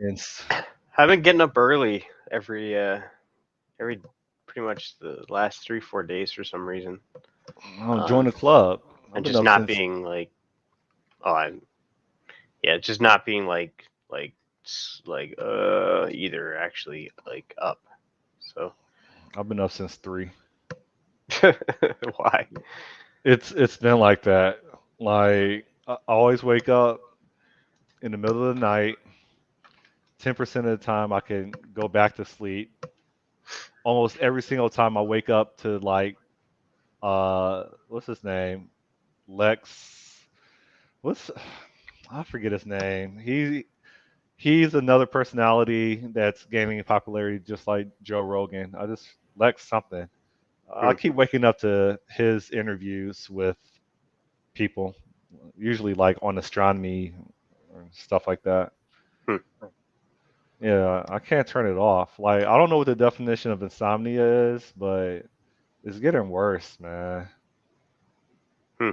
It's I've been getting up early every pretty much the last 3-4 days for some reason. join Um, the club. I've and been just up not since being like, oh, just not being either actually like up. So I've been up since 3. why? It's been like that. Like I always wake up in the middle of the night. 10% of the time I can go back to sleep. Almost every single time I wake up to like what's his name? Lex what's I forget his name. He's another personality that's gaining popularity just like Joe Rogan. I just Lex something. I Hmm. keep waking up to his interviews with people, usually like on astronomy or stuff like that. Hmm. Yeah, I can't turn it off. Like I don't know what the definition of insomnia is, but it's getting worse, man. Hmm.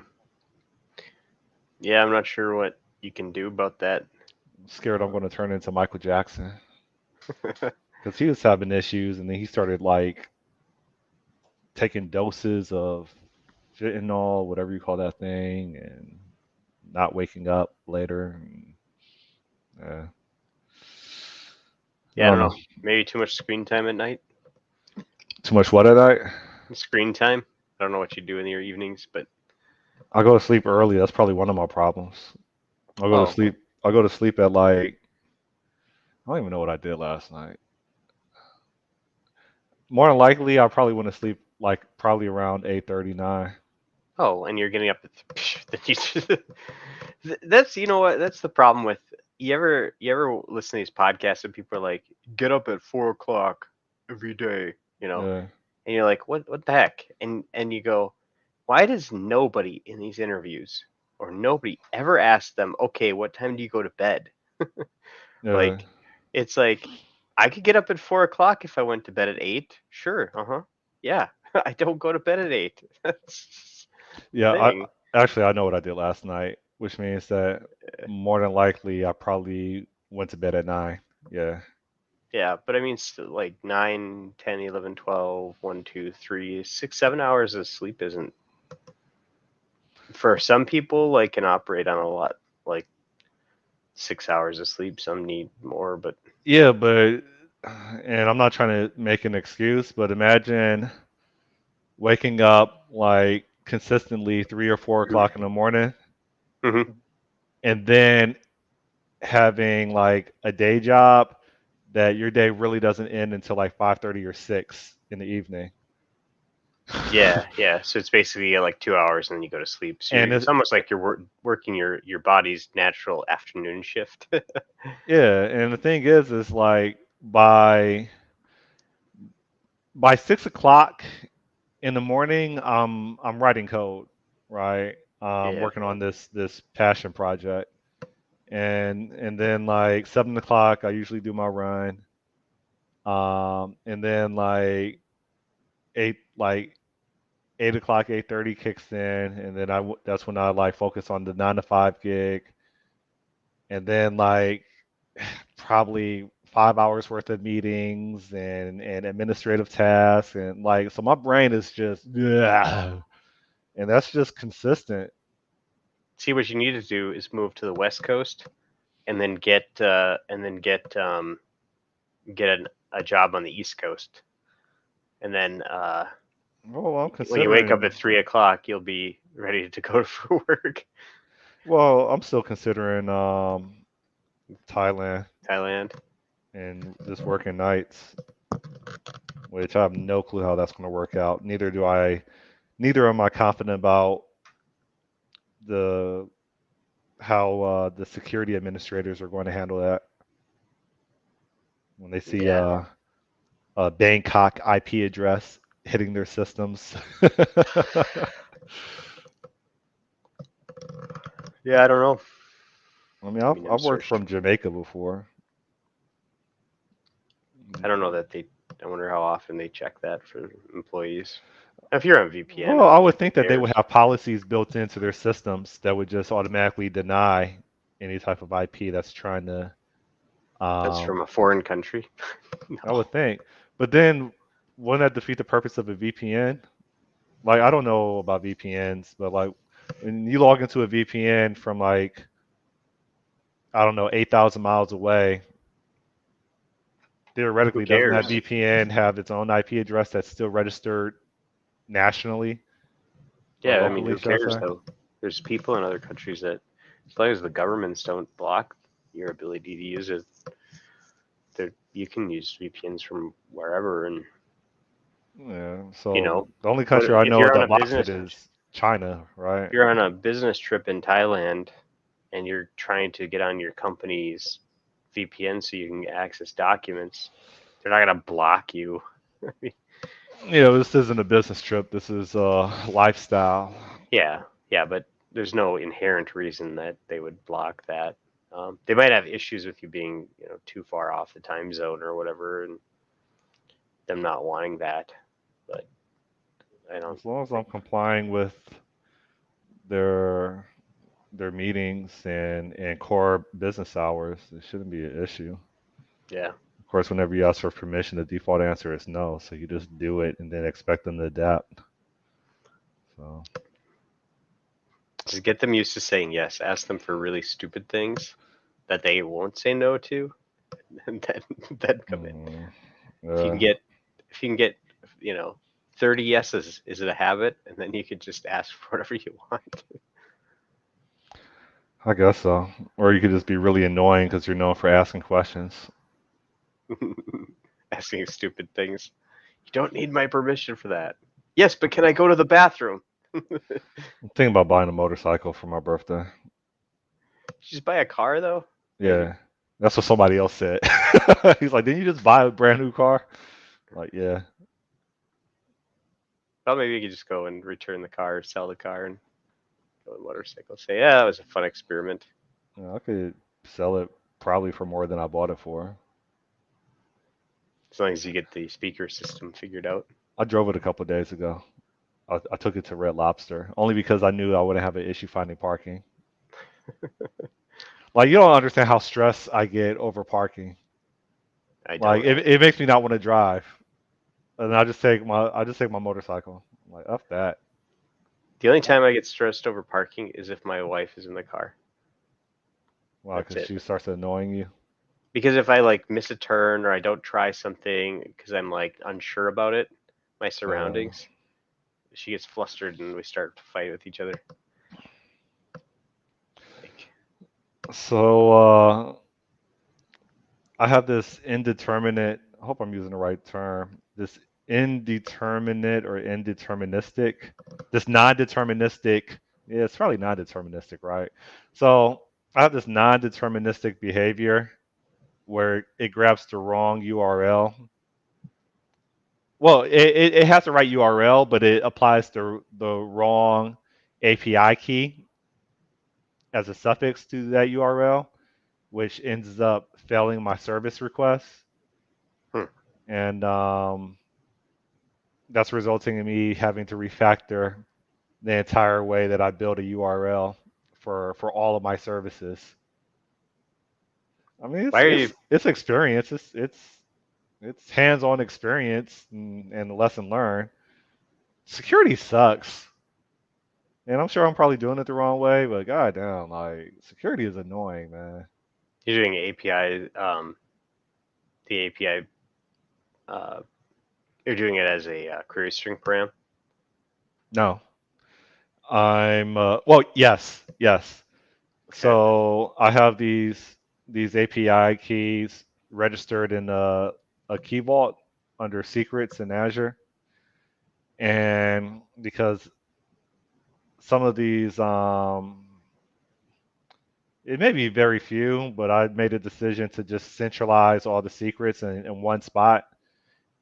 Yeah, I'm not sure what you can do about that. I'm scared I'm Uh, going to turn into Michael Jackson because he was having issues, and then he started like taking doses of fentanyl, whatever you call that thing, and not waking up later. Yeah, I yeah, I don't don't know. know. Maybe too much screen time at night. Too much what at night? Screen time. I don't know what you do in your evenings, but I go to sleep early. That's probably one of my problems. I'll go to oh, sleep. I'll go to sleep at like I don't even know what I did last night. More than likely, I probably went to sleep like probably around 8:39. oh, and you're getting up at that's you know what that's the problem with you ever listen to these podcasts and people are like get up at 4 o'clock every day, Yeah, and you're like what the heck, and you go, why does nobody in these interviews or nobody ever ask them, okay, what time do you go to bed? yeah, Like, it's like I could get up at 4 o'clock if I went to bed at 8. Sure, yeah. I don't go to bed at 8. That's the yeah. I thing. actually I know what I did last night, which means that more than likely I probably went to bed at 9. Yeah, Yeah, but I mean, still, like 9, 10, 11, 12, 1, 2, 3, 6, 7 hours of sleep isn't, for some people, like, can operate on a lot, like 6 hours of sleep. Some need more, but yeah, but and I'm not trying to make an excuse, but imagine waking up like consistently 3 or 4 o'clock in the morning, Mhm. and then having like a day job that your day really doesn't end until like 5:30 or 6 in the evening. Yeah, yeah. So it's basically like 2 hours and then you go to sleep. So And it's almost like you're working your body's natural afternoon shift. yeah, and the thing is like by 6 o'clock in the morning, I'm writing code, right? I'm Yeah. working on this passion project, and then like 7 o'clock, I usually do my run, and then like 8 o'clock, 8:30 kicks in, and then that's when I like focus on the 9 to 5 gig, and then like probably 5 hours worth of meetings and administrative tasks, and like so my brain is just yeah, and that's just consistent. See, what you need to do is move to the West Coast and then get a job on the East Coast, and then Well, I'm when you wake up at considering. 3 o'clock, you'll be ready to go for work. Well, I'm still considering Thailand Thailand. and just working nights, which I have no clue how that's going to work out. Neither do I. Neither am I confident about the how the security administrators are going to handle that when they see Yeah, a Bangkok IP address hitting their systems. yeah. I don't know. I mean, I I've mean, I'm I've worked searched. from Jamaica before. I don't know that they. I wonder how often they check that for employees. If you're on VPN, Well, I I don't would think who think that they would cares. have policies built into their systems that would just automatically deny any type of IP that's trying to That's Um, from a foreign country. I No. would think. But then wouldn't that defeat the purpose of a VPN? Like I don't know about VPNs, but like when you log into a VPN from like I don't know 8,000 miles away, Who theoretically doesn't that cares? VPN have its own IP address that's still registered nationally or Yeah, I mean, locally, who should I cares say? though? There's people in other countries that, as long as the governments don't block your ability to use it, you can use VPNs from wherever. And Yeah. you So know, the only but country I if know you're on that a blocks it business, is China, right? if you're on a business trip in Thailand and you're trying to get on your company's VPN so you can access documents, they're not gonna block you. You know, this isn't a business trip. This is a lifestyle. Yeah, yeah, but there's no inherent reason that they would block that. They might have issues with you being, too far off the time zone or whatever, and them not wanting that. But I don't As long as I'm think, complying with their their meetings and core business hours, it shouldn't be an issue. yeah, Of course, whenever you ask for permission, the default answer is no. So you just do it and then expect them to adapt. So just get them used to saying yes. Ask them for really stupid things that they won't say no to, and then come in. mm, If you can yeah, get, if you can get, you know, 30 yeses, is it a habit? And then you could just ask for whatever you want. I guess so. Or you could just be really annoying because you're known for asking questions. Asking stupid things. You don't need my permission for that. Yes, but can I go to the bathroom? I'm thinking about buying a motorcycle for my birthday. Just buy a car though. Like, Yeah, that's what somebody else said. He's like, "Didn't you just buy a brand new car?" Like, yeah, well, maybe you could just go and return the car, sell the car, and go on a motorcycle. Say, yeah, that was a fun experiment. I could sell it probably for more than I bought it for. As long as you get the speaker system figured out. I drove it a couple of days ago. I took it to Red Lobster only because I knew I wouldn't have an issue finding parking. Like, you don't understand how stressed I get over parking. I Like, don't. it makes me not want to drive, and I just take my motorcycle. I'm like, up that. The only time I get stressed over parking is if my wife is in the car. Wow, That's because it. she starts annoying you. Because if I like miss a turn or I don't try something because I'm like unsure about it, my Uh, surroundings, she gets flustered and we start to fight with each other. Like, so I have this indeterminate. I hope I'm using the right term. This indeterminate or indeterministic. This non-deterministic. Yeah, it's probably non-deterministic, right? So I have this non-deterministic behavior where it grabs the wrong URL. Well, it has the right URL, but it applies the wrong API key as a suffix to that URL, which ends up failing my service request. hmm. And that's resulting in me having to refactor the entire way that I build a URL for all of my services. I mean, Why it's are you? it's it's experience. It's hands-on experience and lesson learned. Security sucks, and I'm sure I'm probably doing it the wrong way, but goddamn, like security is annoying, man. You're doing API, the API, you're doing it as a query string param. No, I'm well, yes. Okay. So I have these API keys registered in a key vault under secrets in Azure, and because some of these it may be very few, but I made a decision to just centralize all the secrets in one spot,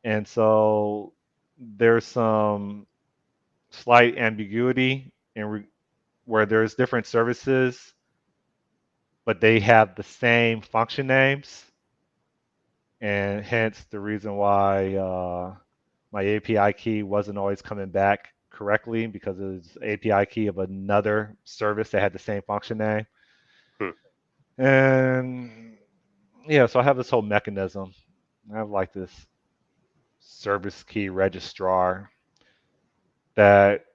and so there's some slight ambiguity where there's different services, but they have the same function names, and hence the reason why my API key wasn't always coming back correctly because it was API key of another service that had the same function name. Hmm. And yeah, so I have this whole mechanism. I have like this service key registrar that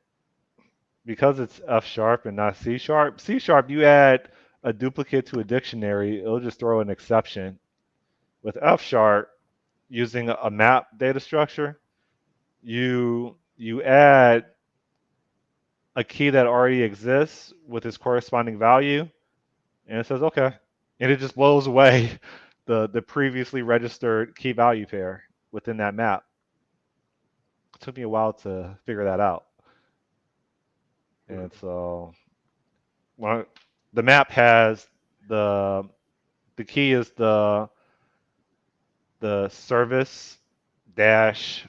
because it's F sharp and not C sharp, C sharp, you add a duplicate to a dictionary, it'll just throw an exception. With F sharp, using a map data structure, you add a key that already exists with its corresponding value, and it says okay, and it just blows away the previously registered key value pair within that map. It took me a while to figure that out, and so well, the map has the the key is the service dash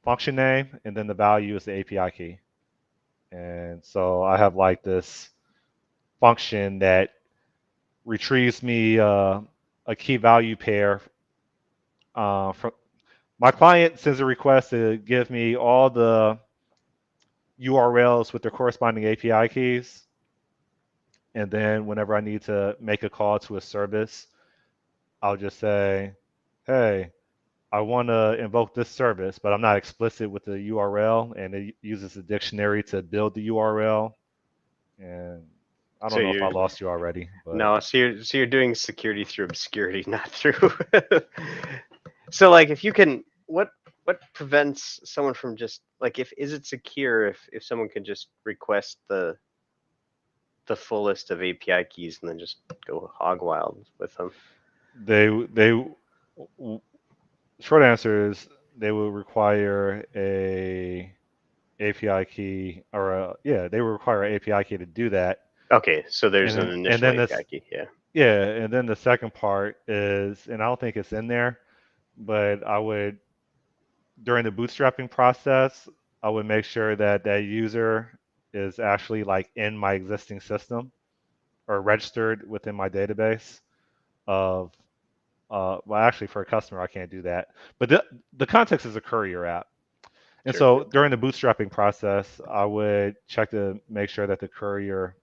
function name, and then the value is the API key. And so I have like this function that retrieves me a key value pair from my client sends a request to give me all the URLs with their corresponding API keys. And then whenever I need to make a call to a service, I'll just say, hey, I want to invoke this service, but I'm not explicit with the URL, and it uses a dictionary to build the URL. And I So don't know if I you're lost you already, but no, so you're doing security through obscurity, not through. So like, if you can, what prevents someone from just like, if is it secure if someone can just request the full list of API keys and then just go hog wild with them? they short answer is they will require a API key or yeah, they will require an API key to do that. Okay, so there's And an and initial then this API key, yeah. yeah, and then the second part is, and I don't think it's in there, but I would during the bootstrapping process, I would make sure that that user is actually like in my existing system or registered within my database of well actually for a customer I can't do that. But the context is a courier app. And Sure. so during the bootstrapping process, I would check to make sure that the courier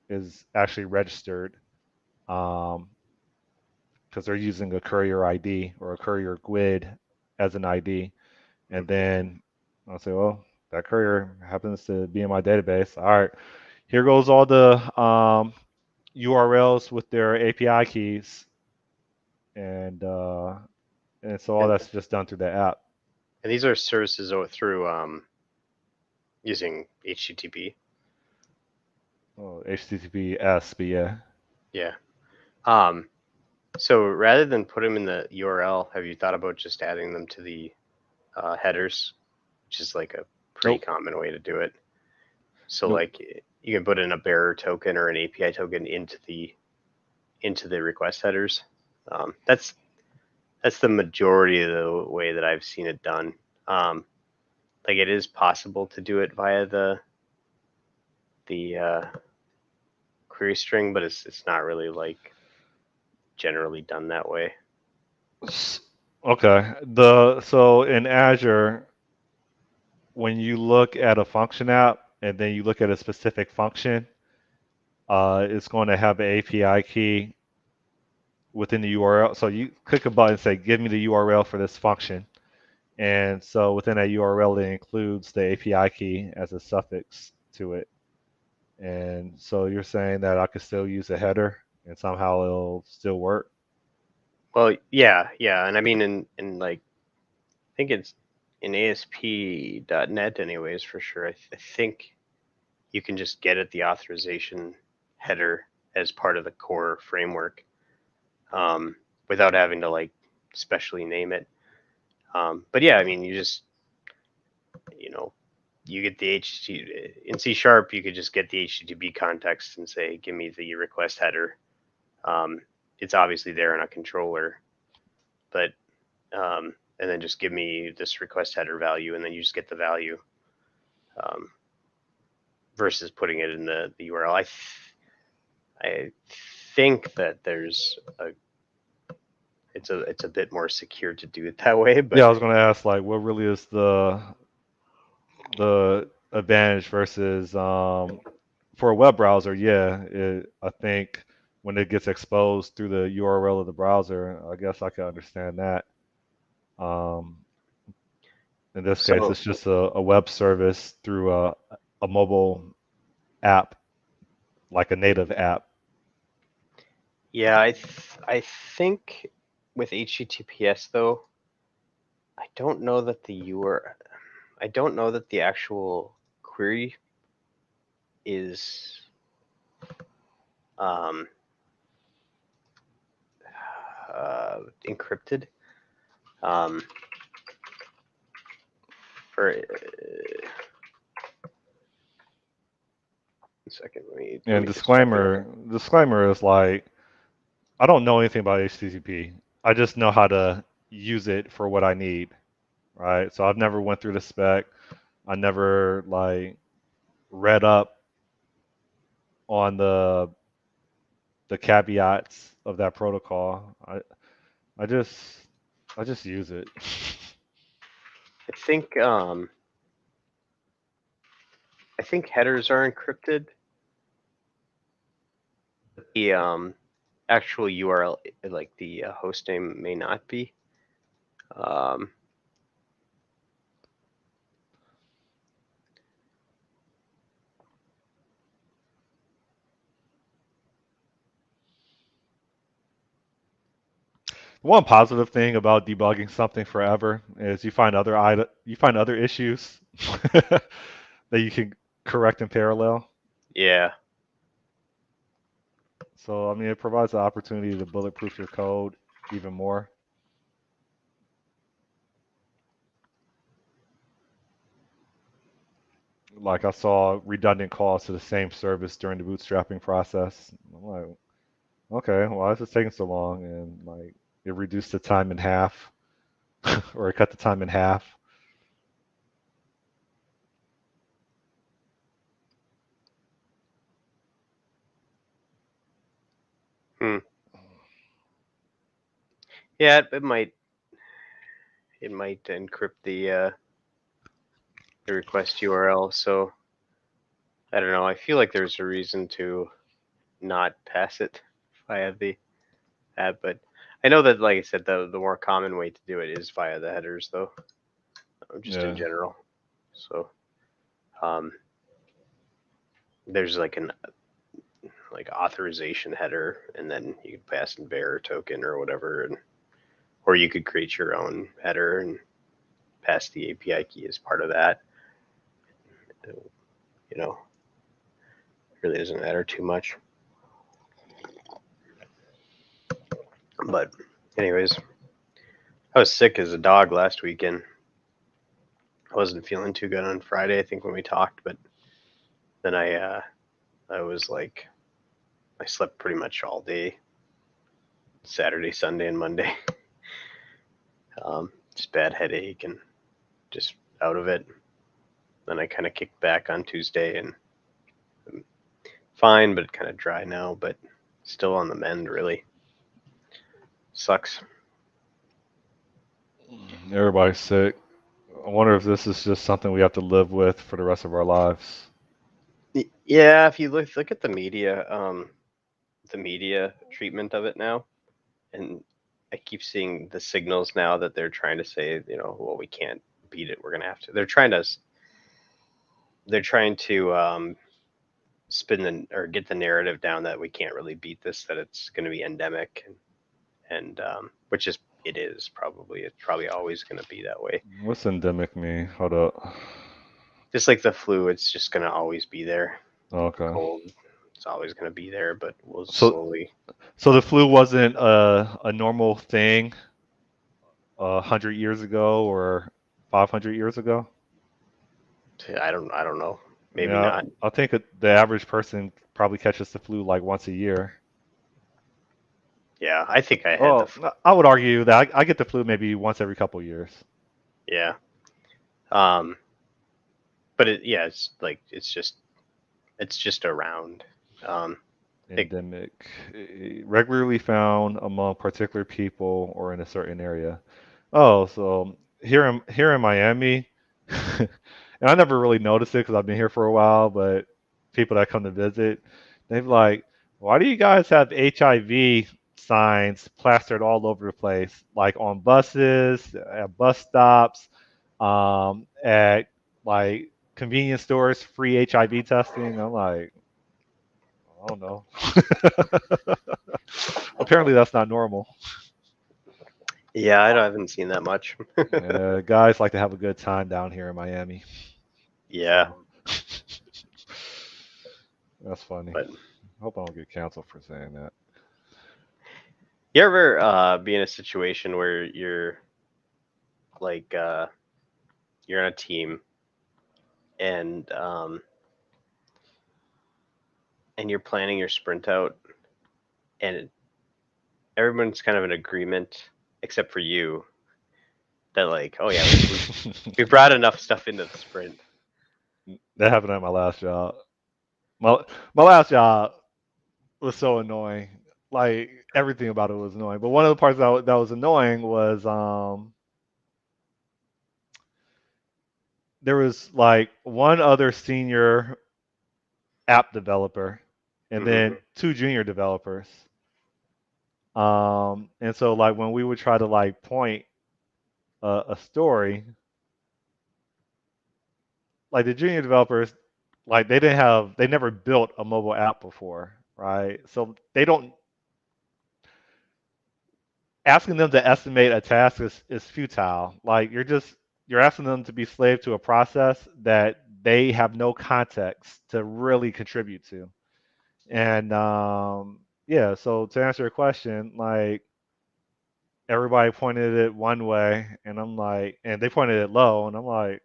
is actually registered um, because they're using a courier ID or a courier GUID as an ID. And then I'll say, well, that courier happens to be in my database. All right, here goes all the URLs with their API keys, and uh, and so all And that's just done through the app. and these are services through using HTTP. Oh, HTTPS, but yeah. Yeah. Um, so rather than put them in the URL, have you thought about just adding them to the headers, which is like a pretty Nope. common way to do it? So Nope. like, you can put in a bearer token or an API token into the request headers. That's the majority of the way that I've seen it done. Um, like, it is possible to do it via the query string, but it's not really like generally done that way. Okay. The so in Azure, when you look at a function app and then you look at a specific function, it's going to have an API key within the URL. So you click a button, say, "Give me the URL for this function," and so within that URL, it includes the API key as a suffix to it. And so you're saying that I could still use a header and somehow it'll still work. Well, yeah, and I mean, in like, I think it's in ASP.NET anyways, for sure. I think you can just get at the authorization header as part of the core framework, without having to like specially name it. But yeah, I mean, you know, you get the HTTP in C sharp. You could just get the HTTP context and say, give me the request header. Um, it's obviously there in a controller, but and then just give me this request header value, and then you just get the value, um, versus putting it in the URL. I think that it's a bit more secure to do it that way, Yeah, but I was going to ask, like, what really is the advantage versus for a web browser? Yeah, I think when it gets exposed through the URL of the browser, I guess I can understand that. Um, in this case, So it's just a web service through a mobile app, like a native app. yeah, I think with HTTPS though, I don't know that the URL, I don't know that the actual query is um, encrypted. Um, or a second, let And me just check it out. disclaimer is like I don't know anything about HTTP. I just know how to use it for what I need, right? So I've never went through the spec. I never like read up on the caveats of that protocol. I just I just use it. I think I think headers are encrypted. The actual URL, like the host name, may not be. Um, One positive thing about debugging something forever is you find other issues that you can correct in parallel. yeah. So I mean, it provides the opportunity to bulletproof your code even more. Like I saw redundant calls to the same service during the bootstrapping process. I'm like, okay, why is it taking so long? And like, it reduced the time in half, or it cut the time in half. Hmm. Yeah, it might encrypt the request URL. So I don't know. I feel like there's a reason to not pass it via the app, but I know that, like I said, the more common way to do it is via the headers, though, just in Yeah. general. So um, there's like an like authorization header, and then you could pass in bearer token or whatever, and or you could create your own header and pass the API key as part of that. You know, really doesn't matter too much. But anyways, I was sick as a dog last weekend. I wasn't feeling too good on Friday, I think, when we talked, but then I was like, I slept pretty much all day, Saturday, Sunday, and Monday. Just bad headache and just out of it. Then I kind of kicked back on Tuesday and I'm fine, but kind of dry now, but still on the mend, really. Sucks. Everybody's sick. I wonder if this is just something we have to live with for the rest of our lives. Yeah, if you look at the media treatment of it now, and I keep seeing the signals now that they're trying to say, well, we can't beat it. We're gonna have to. They're trying to spin or get the narrative down that we can't really beat this. That it's going to be endemic, and which is it is probably. It's probably always going to be that way. What's endemic mean? Hold up. Just like the flu, it's just going to always be there. Okay. Cold, it's always going to be there, but we'll So slowly. so the flu wasn't a normal thing 100 years ago or 500 years ago. I don't know. Maybe Yeah, not. I think the average person probably catches the flu like once a year. Yeah, I think I had the Oh, I would argue that I get the flu maybe once every couple years. yeah. Um, but yeah, it's just around. Um, it, Endemic, regularly found among particular people or in a certain area. Oh, so here in Miami, and I never really noticed it because I've been here for a while, but people that come to visit, they've like, Why do you guys have HIV signs plastered all over the place, like on buses, at bus stops, at like convenience stores, free HIV testing? I'm like, I don't know. Apparently, that's not normal. Yeah, haven't seen that much. Guys like to have a good time down here in Miami, Yeah, so that's funny. but Hope I don't get canceled for saying that. you ever be in a situation where like you're on a team and you're planning your sprint out and everyone's kind of in agreement except for you that like, oh yeah, we brought enough stuff into the sprint. That happened at my last job. My my last job was so annoying. Like everything about it was annoying. But one of the parts that was annoying was there was like one other senior app developer and Hmm. then two junior developers. And so like when we would try to like point a story, like the junior developers, like they never built a mobile app before, right? So they don't asking them to estimate a task is futile. Like you're asking them to be slave to a process that they have no context to really contribute to. And yeah, so to answer your question, like everybody pointed it one way, and I'm like, and they pointed it low, and I'm like,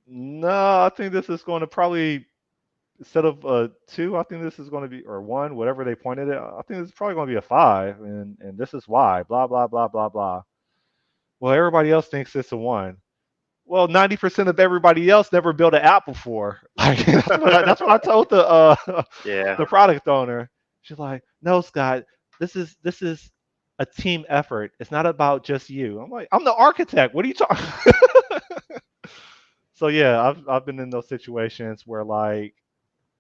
no, I think this is going to probably instead of a two, I think this is going to be or one, whatever they pointed it. I think this is probably going to be a five, and this is why. Blah blah blah blah blah. Well, everybody else thinks it's a one. Well, 90% of everybody else never built an app before. Like that's what I told Yeah. the product owner. She's like, no, Scott, this is a team effort. It's not about just you. I'm like, I'm the architect. What are you talking? So yeah, I've been in those situations where like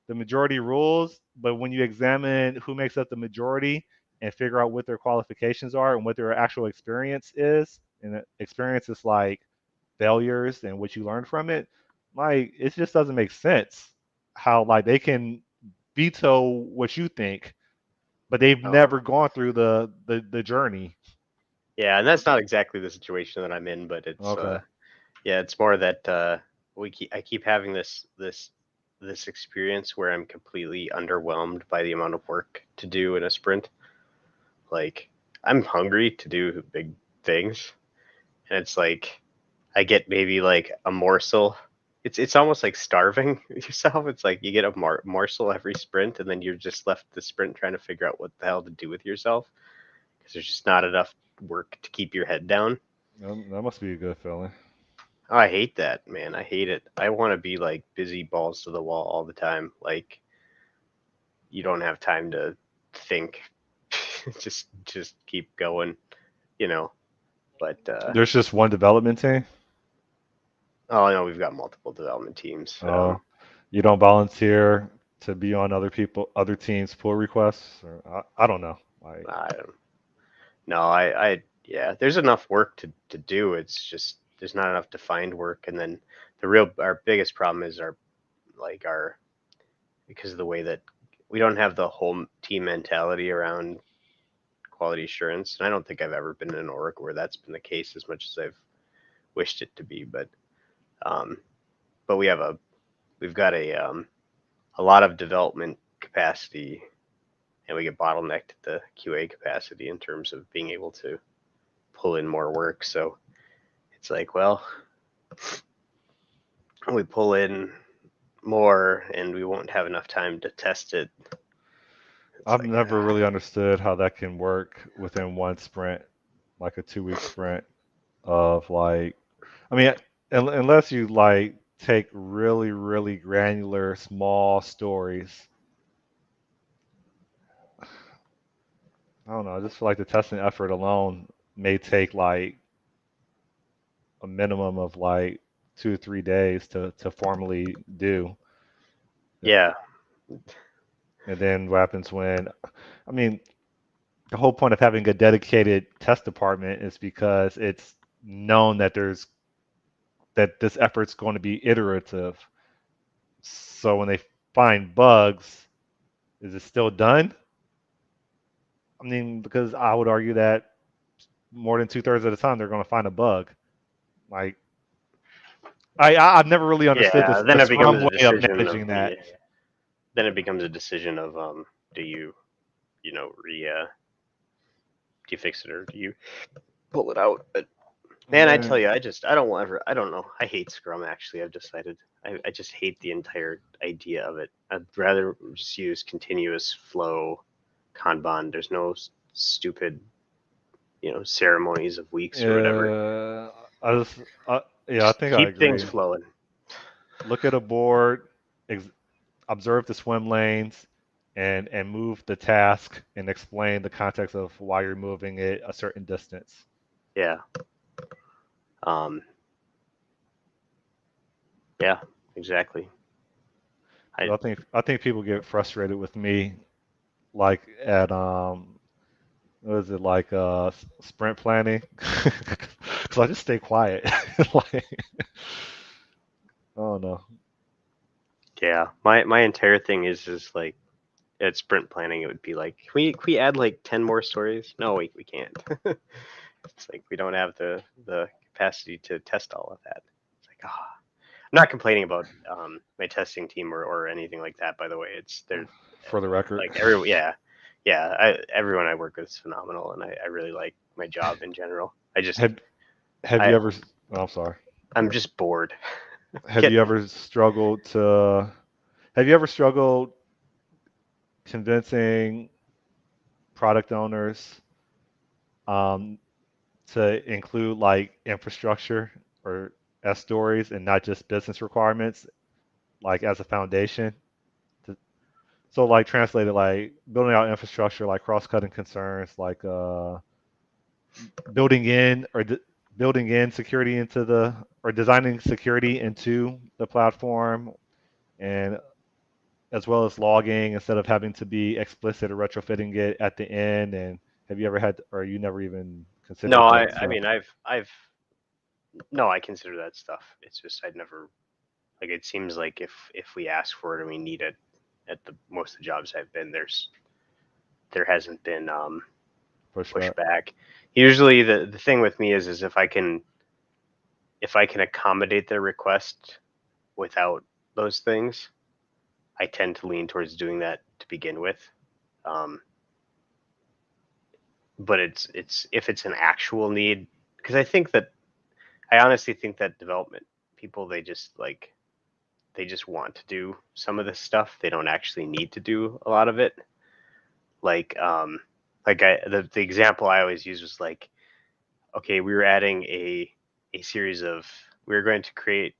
the majority rules, but when you examine who makes up the majority and figure out what their qualifications are and what their actual experience is, and experience is like failures and what you learn from it, like it just doesn't make sense how like they can veto what you think, but they've Oh. never gone through the journey. Yeah, and that's not exactly the situation that I'm in, but it's Okay. yeah, it's more that I keep having this experience where I'm completely underwhelmed by the amount of work to do in a sprint. Like I'm hungry to do big things, and it's like I get maybe like a morsel. It's almost like starving yourself. It's like you get a morsel every sprint, and then you're just left the sprint trying to figure out what the hell to do with yourself because there's just not enough work to keep your head down. That must be a good feeling. Oh, I hate that, man. I hate it. I want to be like busy balls to the wall all the time. Like you don't have time to think. Just keep going, you know. But There's just one development team. oh no, we've got multiple development teams. Oh, you don't volunteer to be on other teams' pull requests, or I don't know. Like, I don't no, I yeah. There's enough work to do. It's just there's not enough to find work, and then our biggest problem is our because of the way that we don't have the whole team mentality around quality assurance. And I don't think I've ever been in an org where that's been the case as much as I've wished it to be. Um, but we've got a lot of development capacity, and we get bottlenecked at the QA capacity in terms of being able to pull in more work. So it's like, well, we pull in more, and we won't have enough time to test it. It's I've like, never really understood how that can work within one sprint, like a 2 week sprint of like, I mean, unless you like take really granular small stories. I don't know. I just feel like the testing effort alone may take like a minimum of like 2 or 3 days to formally do. yeah, And then what happens when, I mean, the whole point of having a dedicated test department is because it's known that this effort's going to be iterative. So when they find bugs, is it still done? I mean, because I would argue that more than 2/3 of the time they're going to find a bug. Like I've never really understood Yeah, this then the it becomes Scrum a way of decision of managing that. then it becomes a decision of do you do you fix it or do you pull it out? But man, I tell Man, you, I don't ever I don't know. I hate Scrum actually. I've decided I just hate the entire idea of it. I'd rather just use continuous flow Kanban. There's no stupid ceremonies of weeks or whatever. uh, I just yeah, I Just think I keep things agree. flowing. Look at a board, observe the swim lanes, and move the task and explain the context of why you're moving it a certain distance. Yeah. Um. Yeah. Exactly. I. Because I think people get frustrated with me, like at what is it like sprint planning? Because I just stay quiet. Like, oh no. Yeah. My entire thing is like at sprint planning. It would be like, can we add like 10 more stories? No, we can't. It's like we don't have the capacity to test all of that. It's like, ah, I'm not complaining about my testing team or anything like that. By the way, it's they're For the record. like yeah. Everyone I work with is phenomenal, and I really like my job in general. Have have I you ever? Oh, I'm sorry. I'm just bored. Have you Getting ever struggled to? Have you ever struggled convincing product owners um, to include like infrastructure or S stories and not just business requirements, like as a foundation? To, so like translated, like building out infrastructure, like cross-cutting concerns, like building in or building in security into the or designing security into the platform, and as well as logging instead of having to be explicit or retrofitting it at the end. And have you ever had, or you never even no, considered that I stuff? mean I've no, I consider that stuff. It's just I'd never like it seems like if we ask for it and we need it at the most of the jobs I've been there hasn't been Pushback. pushback. Usually the thing with me is if I can accommodate their request without those things, I tend to lean towards doing that to begin with. Um, but it's if it's an actual need, because I honestly think that development people they just want to do some of this stuff. They don't actually need to do a lot of it. Like the example I always use was like, okay, we were adding a series of we were going to create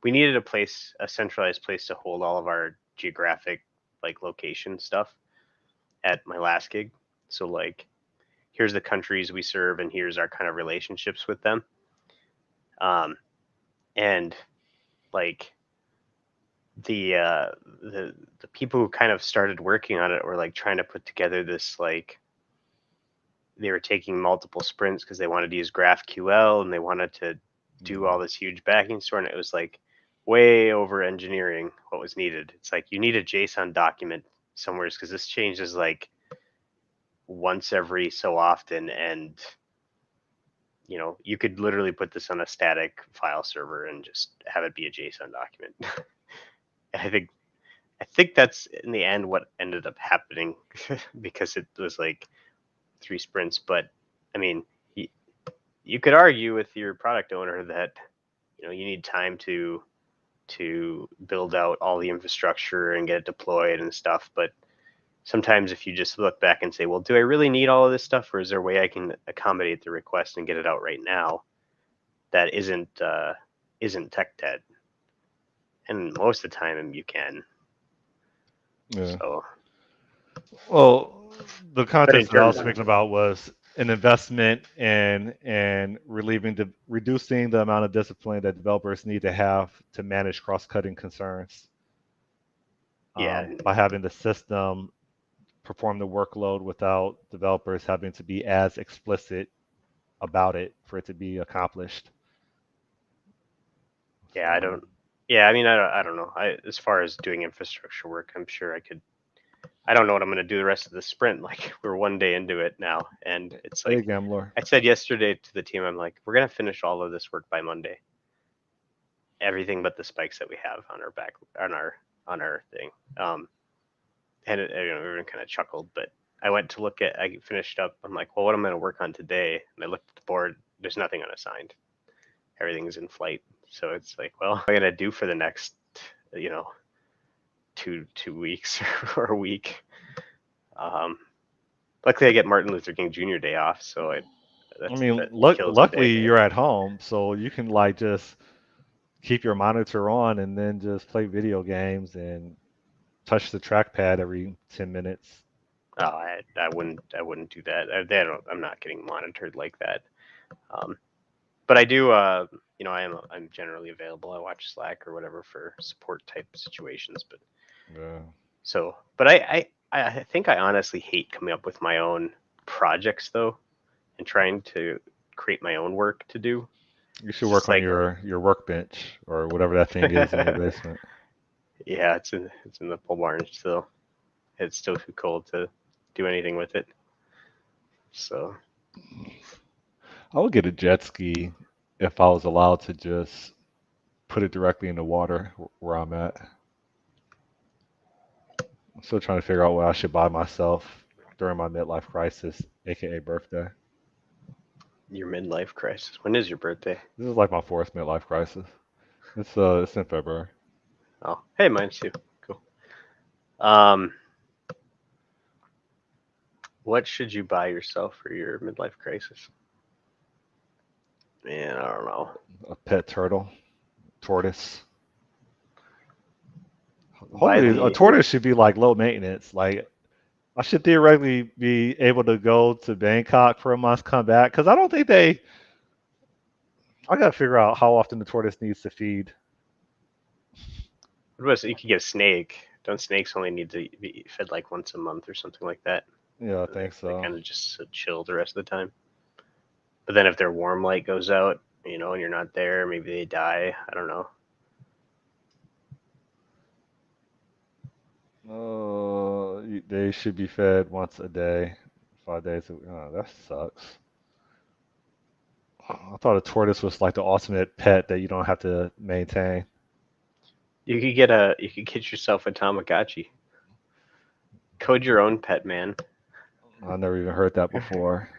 we needed a centralized place to hold all of our geographic like location stuff at my last gig. So like here's the countries we serve and here's our kind of relationships with them. Um and like the people who kind of started working on it were like trying to put together this like they were taking multiple sprints because they wanted to use GraphQL and they wanted to do all this huge backing store, and it was like way over engineering what was needed. It's like you need a JSON document somewhere because this changes like once every so often, and you could literally put this on a static file server and just have it be a JSON document. I think I think that's in the end what ended up happening because it was like 3 sprints. But I mean, you could argue with your product owner that you need time to build out all the infrastructure and get it deployed and stuff. But sometimes if you just look back and say, well, do I really need all of this stuff, or is there a way I can accommodate the request and get it out right now that isn't tech dead? And most of the time you can. Yeah. So, Well, the but in context that I terms was of thinking about was an investment and reducing the amount of discipline that developers need to have to manage cross-cutting concerns. Yeah, by having the system perform the workload without developers having to be as explicit about it for it to be accomplished. yeah, I So don't. Yeah, I mean, I don't know. As far as doing infrastructure work, I'm sure I could. I don't know what I'm going to do the rest of the sprint. Like we're one day into it now, and it's hey like gambler. I said yesterday to the team, I'm like, we're going to finish all of this work by Monday. Everything but the spikes that we have on our back on our thing. Um, and everyone kind of chuckled, but I finished up. I'm like, well, what am I going to work on today? And I looked at the board. There's nothing unassigned. Everything's in flight. So it's like, well, what am I going to do for the next, you know, two weeks or a week? Um, Luckily, I get Martin Luther King Jr. Day off, so I mean, that kills the luckily day. you're at home, so you can like just keep your monitor on and then just play video games and touch the trackpad every 10 minutes. Oh, I wouldn't do that. I'm not getting monitored like that. Um, but I do. I'm generally available. I watch Slack or whatever for support type situations. But Yeah. so, but I think I honestly hate coming up with my own projects though, and trying to create my own work to do. You should It's work just on like, your workbench or whatever that thing is in your basement. yeah, it's in the pole barn still. It's still too cold to do anything with it. So I would get a jet ski if I was allowed to just put it directly in the water where I'm at. I'm still trying to figure out what I should buy myself during my midlife crisis, aka birthday. your midlife crisis. When is your birthday? This is like my fourth midlife crisis. It's in February. Oh, hey, mine's too. Cool. Um, what should you buy yourself for your midlife crisis? Man, I don't know. A pet turtle, tortoise. Buy Hopefully, a the tortoise should be like low maintenance. Like I should theoretically be able to go to Bangkok for a month, come back. Because I don't think they. I gotta figure out how often the tortoise needs to feed. what was you could get a snake. Don't snakes only need to be fed like once a month or something like that? Yeah, I They, think they so. kind of just chill the rest of the time. But then if their warm light goes out, and you're not there, maybe they die. I don't know. They should be fed once a day, 5 days a week. Oh, that sucks. I thought a tortoise was like the ultimate pet that you don't have to maintain. You could get yourself a Tamagotchi. Code your own pet, man. I never even heard that before.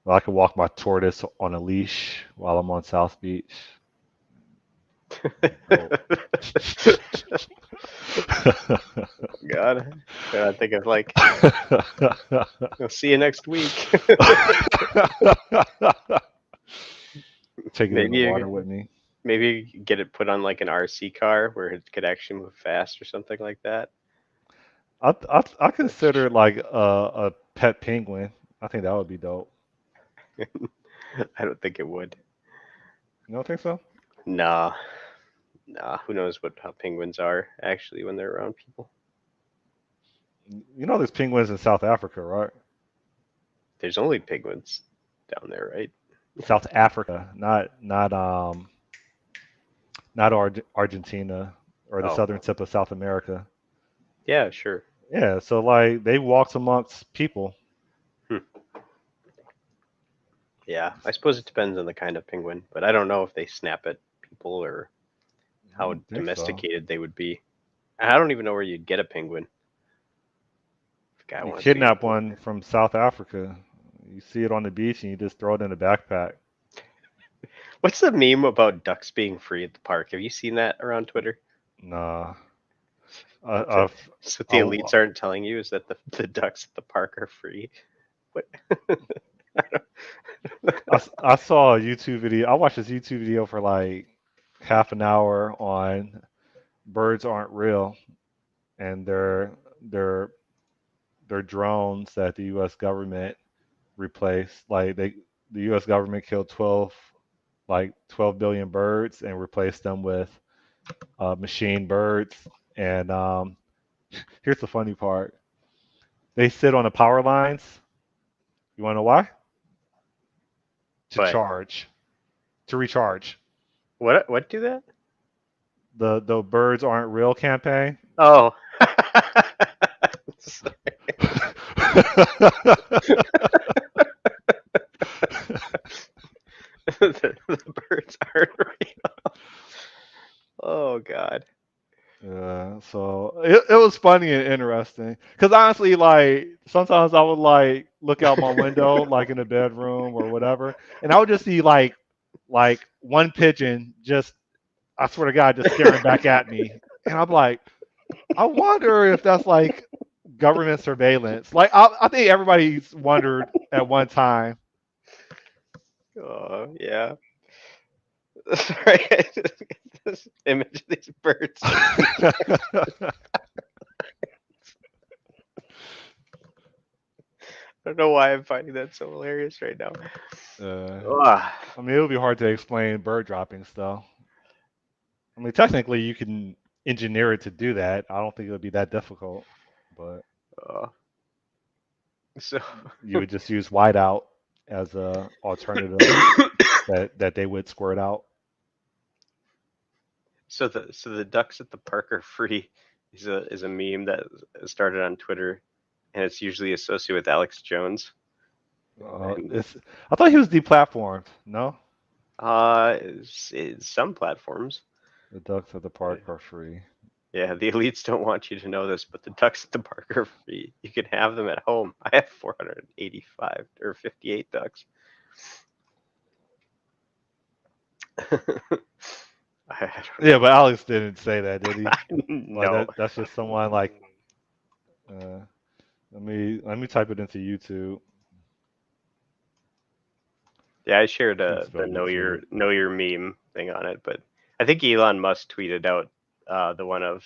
Well, I could walk my tortoise on a leash while I'm on South Beach. Dope. God, I think of like, I'll see you next week. Take it in maybe the water you with me. maybe you get it put on like an RC car where it could actually move fast or something like that. I consider like a pet penguin. I think that would be dope. I don't think it would. You don't think so? Nah, nah. Who knows how penguins are actually when they're around people? You know there's penguins in South Africa, right? There's only penguins down there, right? South Africa, not Argentina or the Oh, southern tip of South America. yeah, sure. Yeah, so like they walked amongst people. Hmm. Yeah, I suppose it depends on the kind of penguin, but I don't know if they snap at people or I how don't think so. domesticated they would be. I don't even know where you'd get a penguin. If a guy You wants to get kidnap one. one from South Africa. You see it on the beach and you just throw it in a backpack. What's the meme about ducks being free at the park? Have you seen that around Twitter? Nah, What's it? I, So what the I, elites aren't telling you is that the ducks at the park are free. What? I saw a YouTube video. I watched this YouTube video for like half an hour on birds aren't real, and they're drones that the U.S. government replaced. The U.S. government killed 12 billion birds and replaced them with machine birds, and Here's the funny part. They sit on the power lines. You want to know why? To But charge, to recharge. what do that? The birds aren't real campaign. Oh. The birds aren't real. Oh God. Yeah, so it was funny and interesting. Cause honestly, like sometimes I would like look out my window, like in the bedroom or whatever, and I would just see like one pigeon just, I swear to God, just staring back at me, and I'm like, I wonder if that's like government surveillance. Like I think everybody's wondered at one time. Oh yeah. Sorry, I just get this image of these birds. I don't know why I'm finding that so hilarious right now. uh, Ugh. I mean, it would be hard to explain bird droppings, though. I mean, technically, you can engineer it to do that. I don't think it would be that difficult, but Oh. So you would just use whiteout as a alternative that they would squirt out. so the ducks at the park are free is a meme that started on Twitter, and it's usually associated with Alex Jones. And It's I thought he was deplatformed. No, it's some platforms. the ducks at the Uh, park are free. Yeah, the elites don't want you to know this, but the ducks at the park are free. You can have them at home. I have 485 or 58 ducks. I don't Yeah, know. but Alex didn't say that, did he? Like No. that's just someone like. Uh, let me type it into YouTube. Yeah, I shared Can't the spell YouTube. know your meme thing on it, but I think Elon Musk tweeted out the one of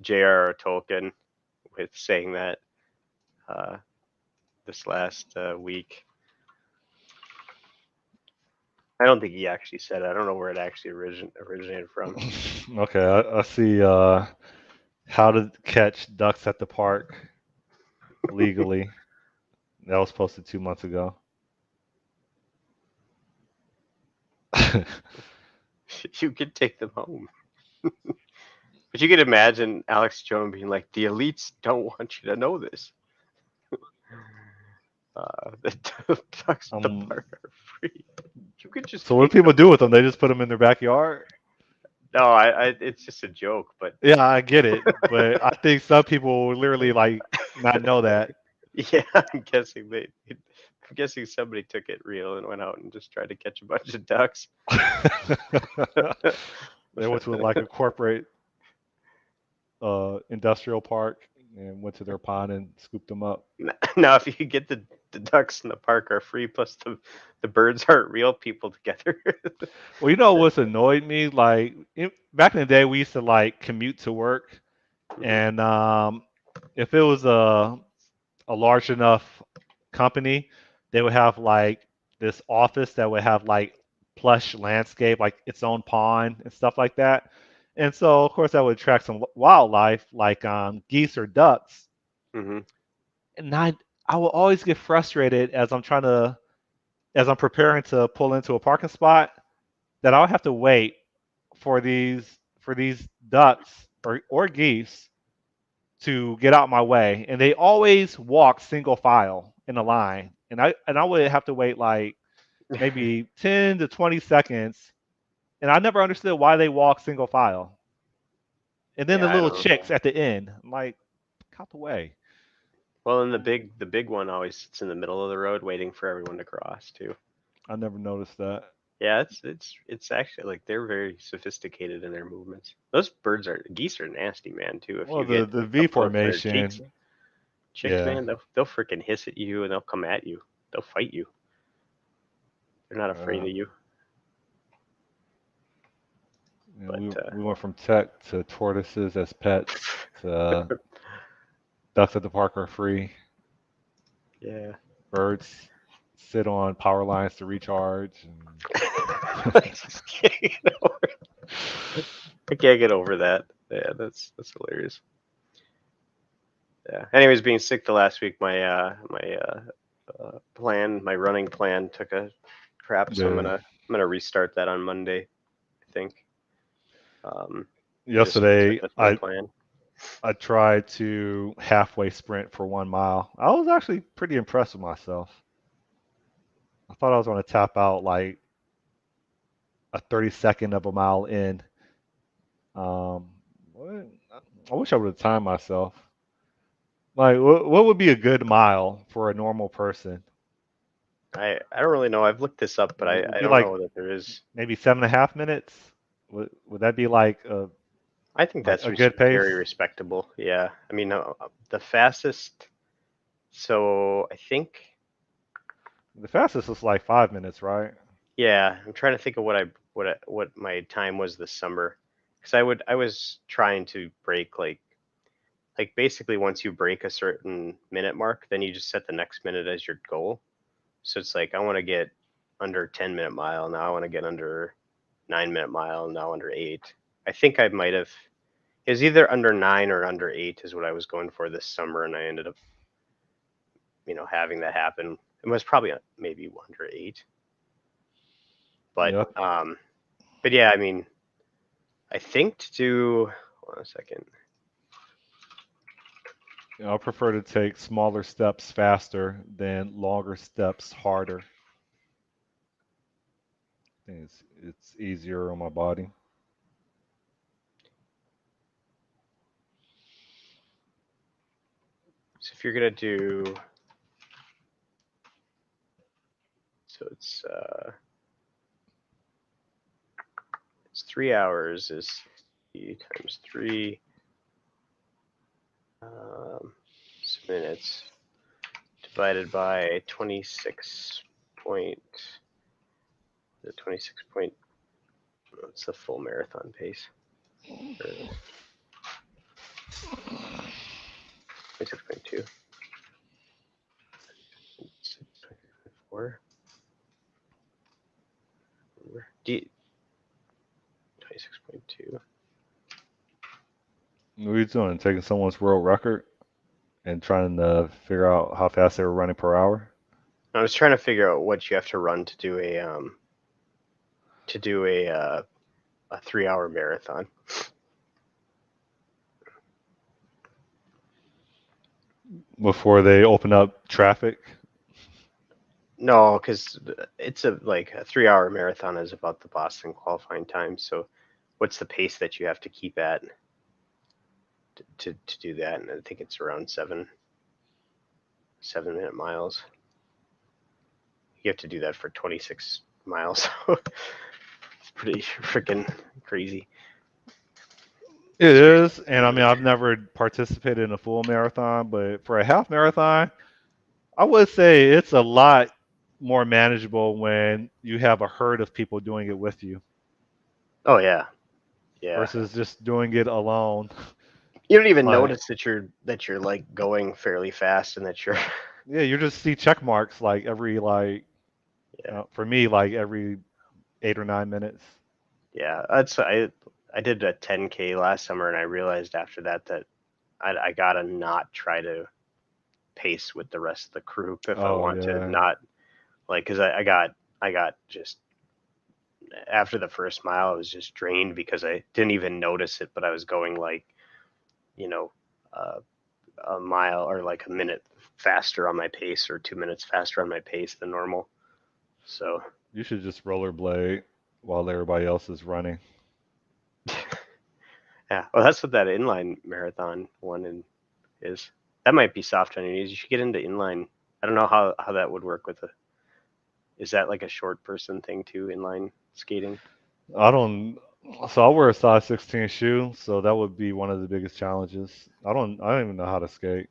J.R.R. Tolkien with saying that uh, this last week. I don't think he actually said it. I don't know where it actually originated from. Okay, I see. How to catch ducks at the park legally. That was posted 2 months ago. You could take them home. But you could imagine Alex Jones being like, the elites don't want you to know this. The ducks at the um, park are free. You could just so what do take people them do with home. them? They just put them in their backyard. No, it's just a joke, but Yeah, I get it, but I think some people will literally like not know that. yeah, I'm guessing somebody took it real and went out and just tried to catch a bunch of ducks. They went to like a corporate industrial park and went to their pond and scooped them up. Now, if you get the ducks in the park are free, plus the birds aren't real people together. Well, you know what's annoyed me? Like back in the day, we used to like commute to work, Mhm, and if it was a large enough company, they would have like this office that would have like plush landscape, like its own pond and stuff like that. And so, of course, that would attract some wildlife like geese or ducks. mhm. And I will always get frustrated as I'm preparing to pull into a parking spot that I'll have to wait for these ducks or geese to get out my way, and they always walk single file in a line, and I would have to wait like maybe 10 to 20 seconds, and I never understood why they walk single file. And then the Yeah, I little don't know. chicks at the end, I'm like, out the way. Well, and the big one always sits in the middle of the road waiting for everyone to cross too. I never noticed that. Yeah, it's actually like they're very sophisticated in their movements. Those geese are nasty, man, too. If Well, you the get the V up close to their cheeks, formation, chicks, yeah. man, they'll freaking hiss at you and they'll come at you. They'll fight you. They're not afraid Uh, of you. But we went from tech to tortoises as pets to ducks at the park are free. yeah, Birds sit on power lines to recharge. I just can't get over. I can't get over that. Yeah, that's hilarious. Yeah. Anyways, being sick the last week, my running plan took a crap, so Yeah. I'm gonna restart that on Monday, I think. Um, just Yesterday, that's my I plan. I tried to halfway sprint for 1 mile. I was actually pretty impressed with myself. I thought I was going to tap out like a 32nd of a mile in. Um, what- I wish I would have timed myself. Like, what would be a good mile for a normal person? I don't really know. I've looked this up, but Would it I be don't like know that there is. maybe 7.5 minutes? Would that be I think like that's a good pace? very respectable. Yeah. I mean, the fastest. So I think, The fastest is like 5 minutes, right? yeah. I'm trying to think of what my time was this summer, because I was trying to break like basically once you break a certain minute mark, then you just set the next minute as your goal. So it's like I want to get under 10-minute mile now. I want to get under 9-minute mile now, under 8. I think I might have. It was either under 9 or under 8 is what I was going for this summer, and I ended up, having that happen. It was probably maybe under 8, but Yeah. but yeah, I mean, I think to do. Hold on a second. I prefer to take smaller steps faster than longer steps harder. I think it's easier on my body. So if you're gonna do, so it's 3 hours is 60 times 3 minutes divided by 26 point. The 26 point. What's the full marathon pace? 26.2. 26.4. 26.2. What are you doing? Taking someone's world record and trying to figure out how fast they were running per hour? I was trying to figure out what you have to run to do a 3 hour marathon. Before they open up traffic? No, because it's a 3 hour marathon is about the Boston qualifying time. So, what's the pace that you have to keep at to do that? And I think it's around 7 minute miles. You have to do that for 26 miles. It's pretty freaking crazy. It It's crazy. is, and I mean I've never participated in a full marathon, but for a half marathon, I would say it's a lot more manageable when you have a herd of people doing it with you Oh yeah, yeah. versus just doing it alone. You don't even Like, notice that you're like going fairly fast and that you're yeah, you just see check marks like every yeah, for me like every 8 or 9 minutes. yeah. I did a 10K last summer and I realized after that I gotta not try to pace with the rest of the group if I Oh want to yeah, not, like, because I got just after the first mile I was just drained because I didn't even notice it, but I was going like, you know uh, a mile or like a minute faster on my pace or 2 minutes faster on my pace than normal. So you should just rollerblade while everybody else is running. yeah, well, that's what that inline marathon is. That might be soft on your knees. You should get into inline. I don't know how that would work with a. Is that like a short person thing too? Inline skating. I don't. So I wear a size 16 shoe, so that would be one of the biggest challenges. I don't even know how to skate.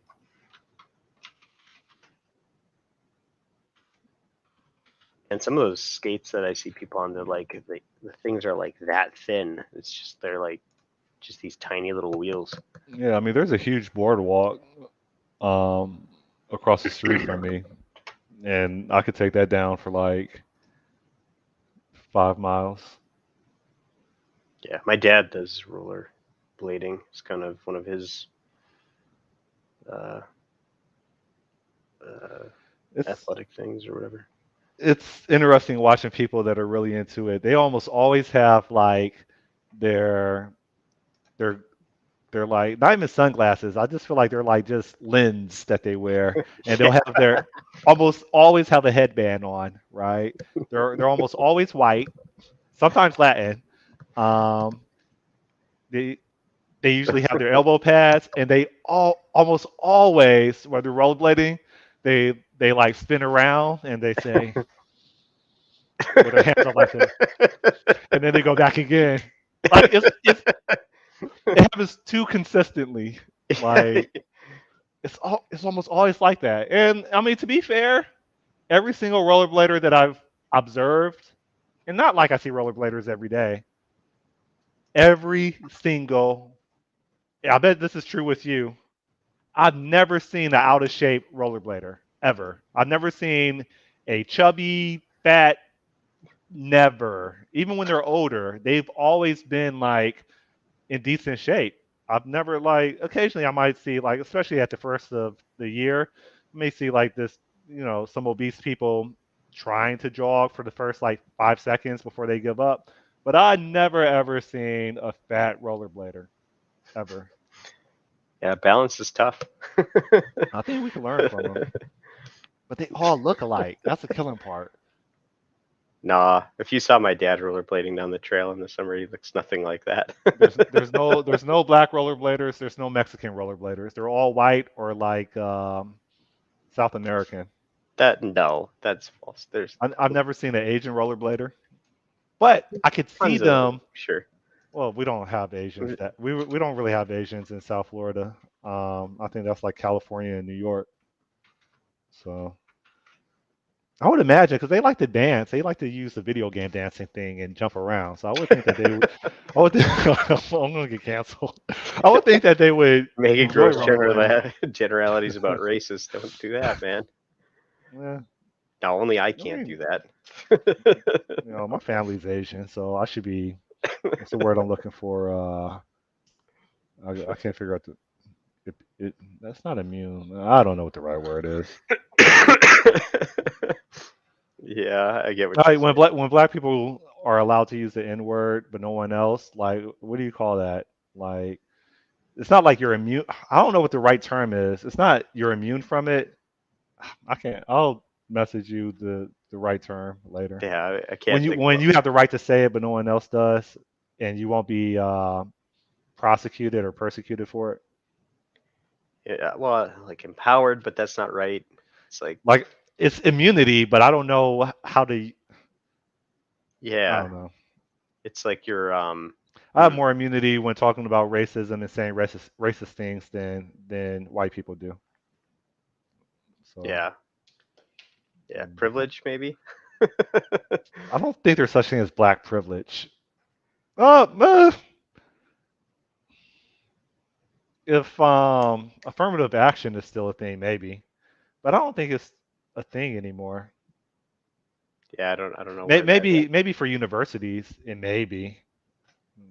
And some of those skates that I see people on, they're like the things are like that thin. It's just they're like just these tiny little wheels. Yeah, I mean, there's a huge boardwalk um, across the street from me, and I could take that down for like 5 miles. Yeah, my dad does roller blading. It's kind of one of his uh, uh, It's athletic things or whatever. it's interesting watching people that are really into it. They almost always have like their their they're like not even sunglasses. I just feel like they're like just lens that they wear, and they'll Yeah. have their almost always have a headband on, right? They're almost always white, sometimes Latin. Um, they they usually have their elbow pads, and they all almost always, when they're rollerblading, they like spin around and they say with their hands up like this, and then they go back again. Like it happens too consistently. Like it's almost always like that. And I mean, to be fair, every single rollerblader that I've observed, and not like I see rollerbladers every day, every single, yeah, I bet this is true with you. I've never seen an out of shape rollerblader ever. I've never seen a chubby, fat, never. Even when they're older, they've always been like in decent shape. I've never like occasionally I might see like especially at the first of the year, I may see like this, some obese people trying to jog for the first like 5 seconds before they give up. But I never ever seen a fat rollerblader ever. Yeah, balance is tough. I think we can learn from them, but they all look alike. That's the killing part. Nah, if you saw my dad rollerblading down the trail in the summer, he looks nothing like that. There's no black rollerbladers. There's no Mexican rollerbladers. They're all white or like South American. No, that's false. There's I've never seen an Asian rollerblader, but I could see tons of them, them. sure. Well, we don't have Asians that we don't really have Asians in South Florida. I think that's like California and New York. So I would imagine because they like to dance, they like to use the video game dancing thing and jump around. So I would think that they would. I would think, I'm gonna get canceled. I would think that they would Making enjoy gross rollerblading. generalities about races. Don't do that, man. Yeah, No, only I I can't mean, do that. my family's Asian, so I should be. What's the word I'm looking for? I can't figure out the. That's not immune. I don't know what the right word is. Yeah, I get what you're Like when saying. black people are allowed to use the N word, but no one else. Like, what do you call that? Like, it's not like you're immune. I don't know what the right term is. It's not you're immune from it. I can't. I'll message you the right term later. Yeah, I When can't you think when about you have the right to say it, but no one else does, and you won't be prosecuted or persecuted for it. it. Yeah, well, like empowered, but that's not right. It's like, Like it's immunity, but I don't know how to. I yeah, don't know. it's like you're I have hmm, more immunity when talking about racism and saying racist things than white people do. So yeah, yeah, mm, privilege maybe. I don't think there's such thing as black privilege. Uh, if affirmative action is still a thing, maybe, but I don't think it's a thing anymore. Yeah, I don't know where that Maybe for universities it may be.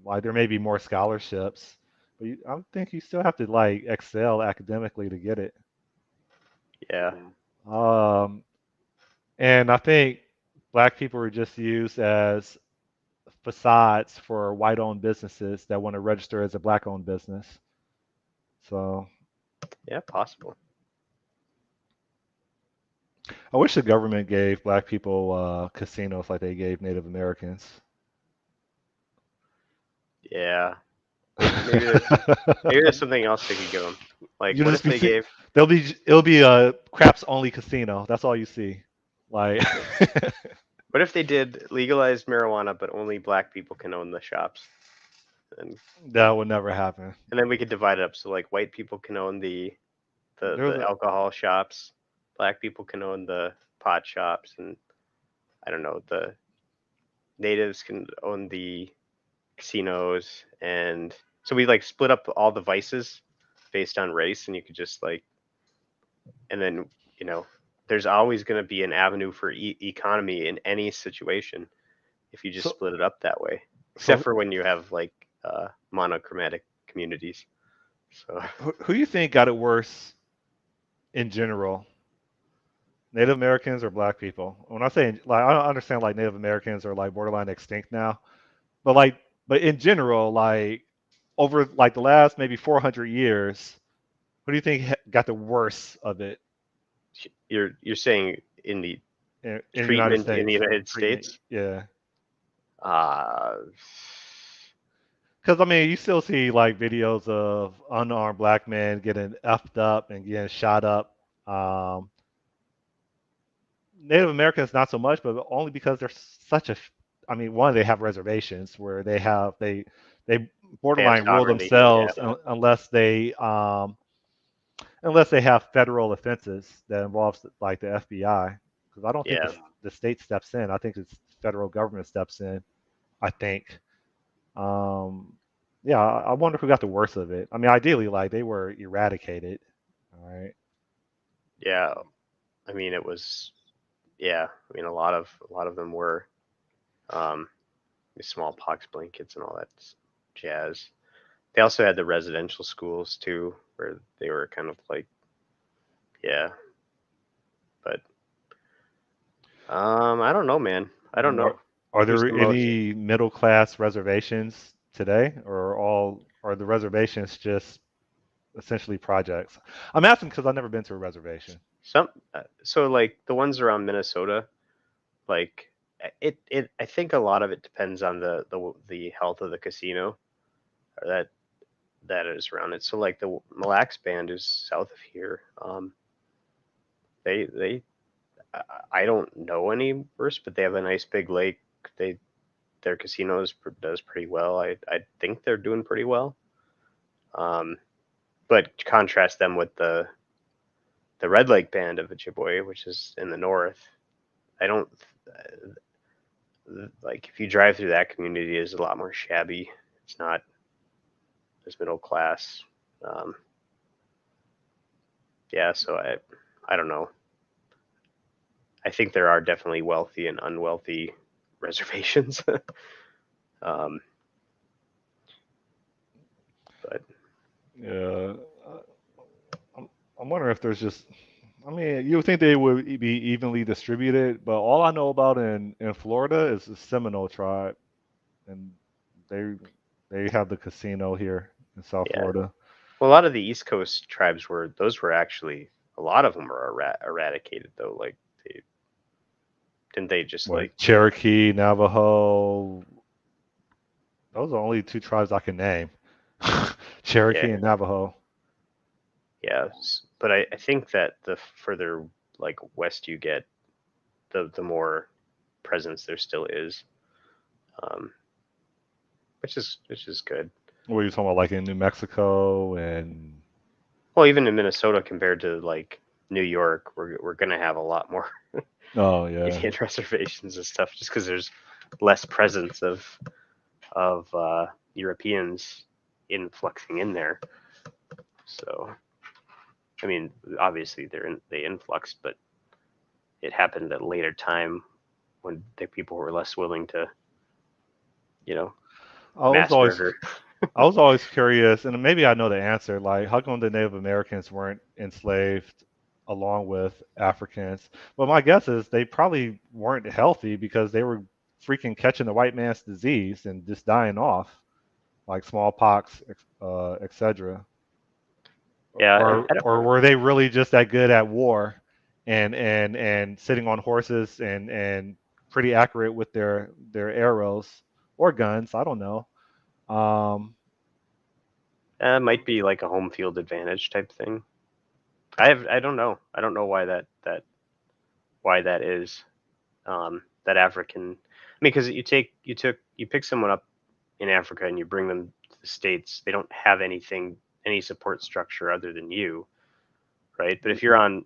Like there may be more scholarships, but I think you still have to like excel academically to get it. yeah. Um, and I think black people are just used as facades for white-owned businesses that want to register as a black-owned business. So Yeah, possible. I wish the government gave black people casinos like they gave Native Americans. Yeah. Maybe there's something else they could give them. Like, You'll what just if be they see, gave? it'll be a craps only casino. That's all you see. Like What if they did legalized marijuana, but only black people can own the shops? And that would never happen. and then we could divide it up so like white people can own the There's a alcohol shops, black people can own the pot shops, and I don't know, the natives can own the casinos, and so we like split up all the vices based on race, and you could just like, and then you know, there's always going to be an avenue for economy in any situation if you just so split it up that way, except so for when you have like monochromatic communities. So who you think got it worse? in general, Native Americans or Black people. When I say like, I don't understand like Native Americans are like borderline extinct now, but like, but in general, like over like the last maybe 400 years, what do you think got the worst of it You're saying in the in the United treatment in the States? United Treatment, States? yeah. Uh, Because I mean, you still see like videos of unarmed black men getting effed up and getting shot up. Um, Native Americans not so much, but only because they're such a. I mean, one, they have reservations where they they have borderline rule sovereignty. Yeah, themselves unless they have federal offenses that involves like the FBI. Because I don't think yeah, the state steps in. I think it's federal government steps in. I think. Um, yeah, I wonder who got the worst of it. I mean, ideally, like they were eradicated. All right. yeah. I mean, it was. Yeah, I mean, a lot of them were the smallpox blankets and all that jazz. They also had the residential schools too, where they were kind of like, yeah, but I don't know, man. I don't Yeah, know are who's there the most. any middle class reservations today, or are the reservations just essentially projects? I'm asking because I've never been to a reservation. Some so like the ones around Minnesota, like it I think a lot of it depends on the health of the casino or that is around it. So like the Mille Lacs band is south of here. They I don't know any worse, but they have a nice big lake. They their does pretty well. I think they're doing pretty well. Um, but contrast them with the Red Lake band of Ojibwe, which is in the north. I don't like if you drive through that community, is a lot more shabby. It's not as middle class. Um, yeah, so I don't know. I think there are definitely wealthy and unwealthy reservations. um, but Yeah, I'm, I'm wondering if there's just. I mean, you would think they would be evenly distributed, but all I know about in Florida is the Seminole tribe, and they they have the casino here in South yeah, Florida. well, a lot of the East Coast tribes were actually a lot of them were eradicated though. Like they didn't they just like What Cherokee, Navajo, those are the only two tribes I can name. yeah Cherokee and Navajo. yeah. But I think that the further like west you get, the more presence there still is, um, which is good. What are you talking about, like in New Mexico and Well, even in Minnesota compared to like New York, we're gonna have a lot more oh yeah. Indian reservations and stuff, just because there's less presence of Europeans influxing in there. So I mean, obviously they influxed, but it happened at a later time when the people were less willing to, you know, I was mass always murder. I was always curious, and maybe I know the answer. Like, how come the Native Americans weren't enslaved along with Africans? But my guess is they probably weren't healthy because they were freaking catching the white man's disease and just dying off, like smallpox, etc. Yeah, I don't. Or were they really just that good at war and sitting on horses and pretty accurate with their arrows or guns? I don't know. Um, It might be like a home field advantage type thing. I don't know. I don't know why that is. That African. I mean, because you pick someone up in Africa and you bring them to the States. They don't have any support structure other than you, right? But if yeah, you're on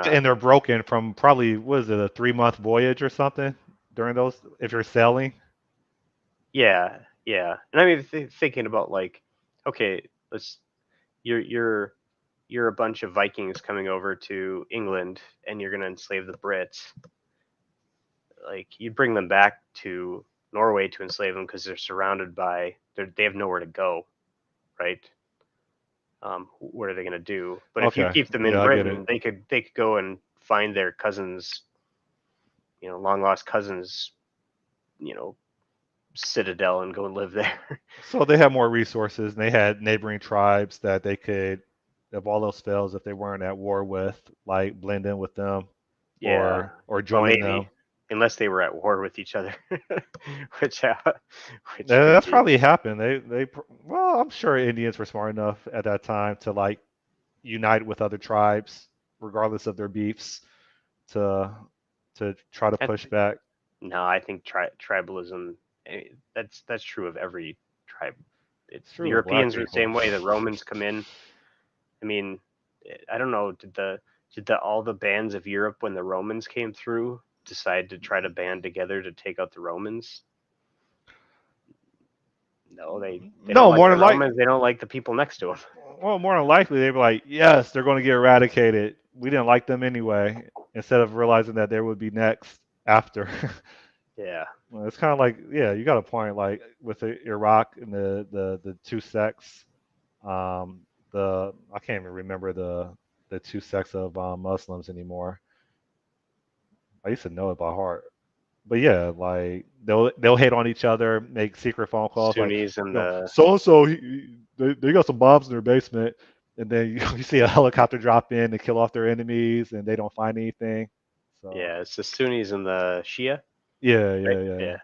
and they're broken from probably what is it, a 3 month voyage or something during those if you're sailing. yeah, yeah. And I mean, thinking about like, okay, let's you're you're a bunch of Vikings coming over to England and you're gonna enslave the Brits. Like you bring them back to Norway to enslave them because they're surrounded by they have nowhere to go, right? what are they going to do? But if you Okay. keep them in Yeah, I get it. Britain, they could go and find their cousins, long lost cousins, you know, citadel and go and live there. So they had more resources, and they had neighboring tribes that they could, if all else fails, if they weren't at war with, like blend in with them, Yeah, or well, join maybe them. unless they were at war with each other, which which could That's be. probably happened. Well, I'm sure Indians were smart enough at that time to like unite with other tribes, regardless of their beefs, to try to I push back. No, I think tribalism. That's true of every tribe. It's The true with black Europeans were the people. same way. The Romans come in. I mean, I don't know. Did the all the bands of Europe when the Romans came through decide to try to band together to take out the Romans? No, they don't No, like more the than like, Romans. They don't like the people next to them. well, more than likely they'd be like, yes, they're going to get eradicated. We didn't like them anyway. Instead of realizing that they would be next after. Yeah, Well, it's kind of like, yeah, you got a point. Like with Iraq and the two sects, the I can't even remember the two sects of Muslims anymore. I used to know it by heart. But yeah, like they'll hate on each other, make secret phone calls like, Sunnis and the so and so, they got some bombs in their basement, and then you see a helicopter drop in and kill off their enemies, and they don't find anything. So yeah, it's the Sunnis and the Shia, yeah, right? yeah, yeah, Yeah,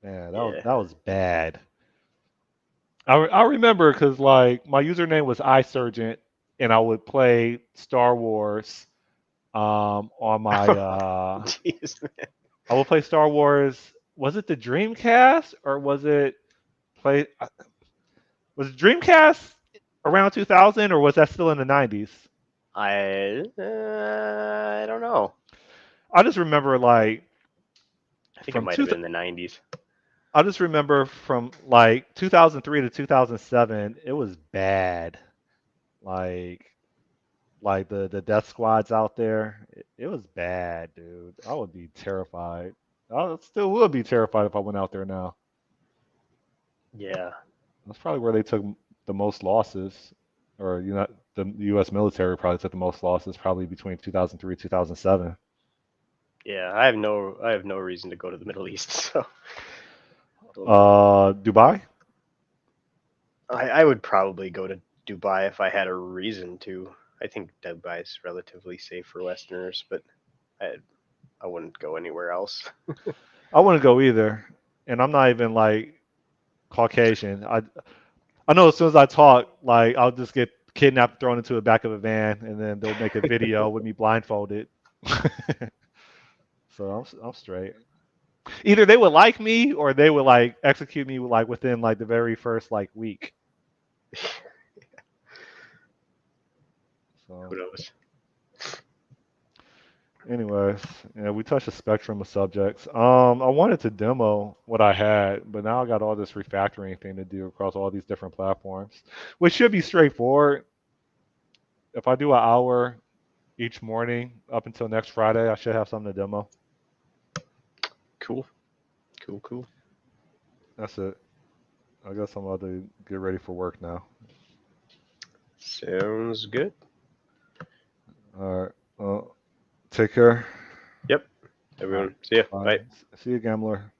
yeah. yeah. That was bad. I remember because like my username was iSurgent, and I would play Star Wars on my Jeez, I would play Star Wars. Was it the Dreamcast or was it play? Was Dreamcast around 2000 or was that still in the 90s? I don't know. I just remember like I think it from might two. have been the 90s. I just remember from like 2003 to 2007, it was bad. Like the death squads out there, it was bad, dude. I would be terrified. I still would be terrified if I went out there now. Yeah, That's probably where they took the most losses, or the U.S. military probably took the most losses, probably between 2003 2007. yeah. I have no reason to go to the Middle East, so Dubai. I would probably go to Dubai if I had a reason to. I think Dubai is relatively safe for Westerners, but I I wouldn't go anywhere else. I wouldn't go either, and I'm not even like Caucasian. I know as soon as I talk, like I'll just get kidnapped, thrown into the back of a van, and then they'll make a video with me blindfolded. So I'm straight. Either they would like me or they would like execute me like within like the very first like week. Who So knows? anyways, yeah, we touched a spectrum of subjects. I wanted to demo what I had, but now I got all this refactoring thing to do across all these different platforms, which should be straightforward. If I do an hour each morning up until next Friday, I should have something to demo. Cool, cool. That's it. I guess I'm about to get ready for work now. Sounds good. All right. Well, take care. Yep. All right. Everyone, see ya. Bye. Bye. See you, gambler.